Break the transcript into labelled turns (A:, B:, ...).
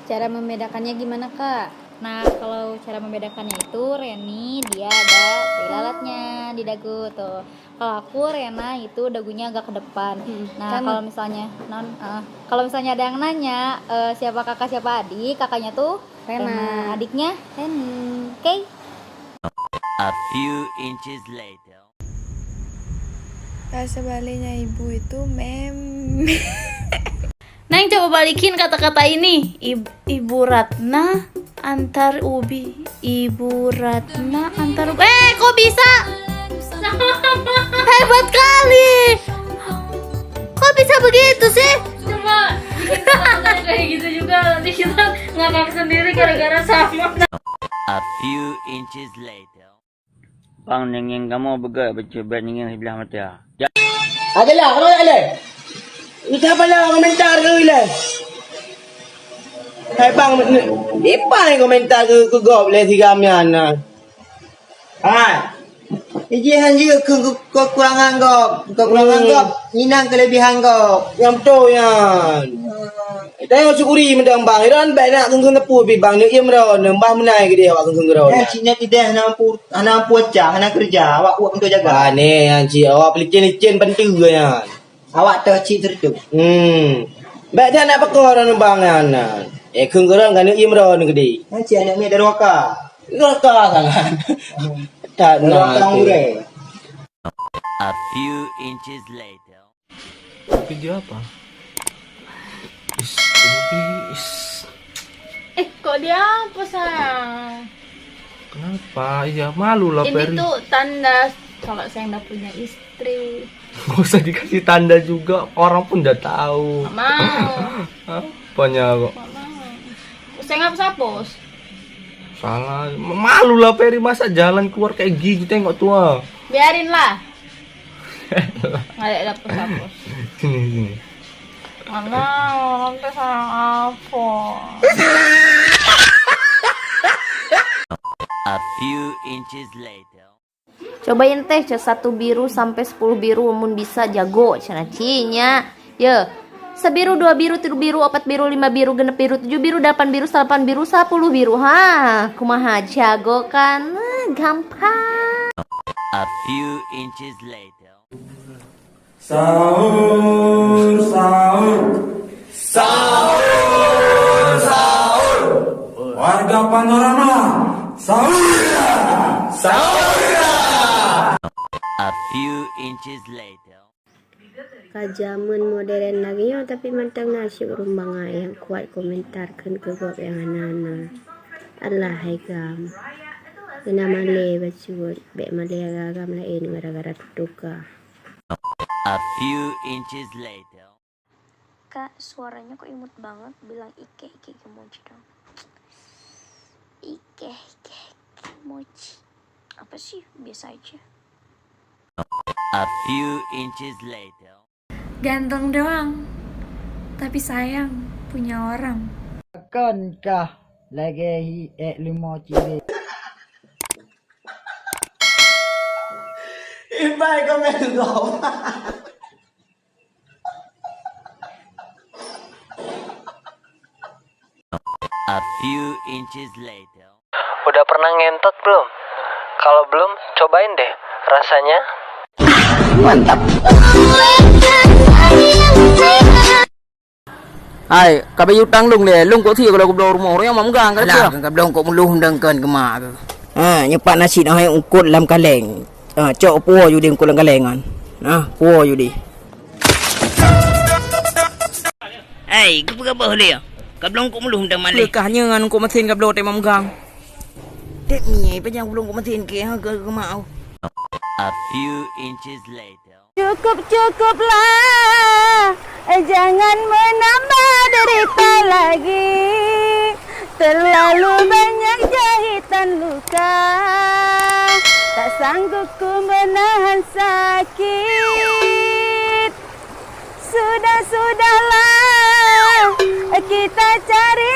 A: Cara membedakannya gimana, Kak?
B: Nah, kalau cara membedakannya itu Reni dia ada lalatnya di dagu tuh. Kalau aku Rena itu dagunya agak ke depan. Nah, kalau misalnya ada yang nanya siapa kakak siapa adik, kakaknya tuh Rena, adiknya Reni. Oke?
C: A few inches later.
D: Sebaliknya ibu itu
B: Neng coba balikin kata-kata ini. Ibu Ratna antar ubi. Ibu Ratna antar ubi. Kok bisa? Hebat kali. Kok bisa begitu sih?
E: Cuma kayak gitu juga, nanti kita ngakak sendiri gara-gara sama.
C: A few inches later. Bang nengeng kamu baca nengeng sebelah mata.
F: Adalah, kalau ada. Ika pala komentar ke ile. Hai bang, ipa yang komentar ke goblok tiga miana. Hai. Iji hanji kekurangan kau, inang kelebihan kau. Yang betul yan. Dah syukuri mendang bang, iran baik nak kengkeng tepu pi bang, ni ia meron, mbah menai ke dia awak kengkeng geron.
G: Cina tidak anak puacah, anak kerja, awak buat untuk jaga.
F: Ah ni yang ci awak pelicin penting ke yan.
G: Awak tercik tertuk.
F: Baik dia nak perkara bang yan. Kengkeng geron kan ia meron ke dia.
G: Nanti anak ni dari waka.
F: Raka sangat. Tak nak.
C: A few inches later.
H: Video apa?
E: Kok dia apa sayang?
H: Kenapa? Ya malu lah
E: Ini
H: Peri.
E: tuh tanda kalau saya nggak punya istri.
H: Gak usah dikasih tanda juga, orang pun udah tahu.
E: Nggak mau.
H: Apanya kok?
E: Nggak mau. Saya nggak hapus.
H: Salah, malu lah Peri, masa jalan keluar kayak gini tengok tua.
E: Biarin lah. Nggak ada hapus.
H: Sini.
E: Mana nanti sayang apa?
C: A few inches later.
A: Cobain teh 1 biru sampai 10 biru mun bisa jago cenah cinya. Ye. 1 biru, 2 biru, 3 biru, 4 biru, 5 biru, 6 biru, 7 biru, 8 biru, 8 biru, 10 biru. Ha, kumaha jago kan? Gampang.
C: A few inches later.
I: Sahur. Warga Panorama, sahur.
C: A few inches later.
J: Kajaman modern lagi ya, tapi mantang nasi urumbang yang kuat komentarkan ke gop yang anak-anak. Allah hai gam. Kena male bacur, bek male agam lain gara-gara tutuka.
C: A few inches later.
J: Kak, suaranya kok imut banget, bilang ike emoji dong. Ike emoji. Apa sih? Biasa aja.
C: A few inches later.
D: ganteng doang, tapi sayang punya orang.
G: Akankah lagi lima ciri?
F: Ibai komen kau.
C: A few inches later.
K: Udah pernah ngentot belum? Kalau belum, cobain deh. Rasanya
F: mantap.
K: Hai, kabe utang lung le, lung kok thiệt là cục đồ mồ đấy mà muốn gang cái
G: Lah, cặp đông cũng luôn đang cần cái mà. Nyepak nasi nakให้ukut dalam kaleng. Cok puoอยู่di ukut dalam kalengan. Puoอยู่di. Hey, apa dia? Cặp đông cũng luôn đang mali. Cả như ngàn cũng mesin cặp đồ tem mong gang. Tek ni, pe yang belum cũng mesin ke ke mau.
C: A few inches later.
J: Cukuplah, jangan menambah derita lagi. Terlalu banyak jahitan luka, tak sanggup ku menahan sakit. Sudahlah, kita cari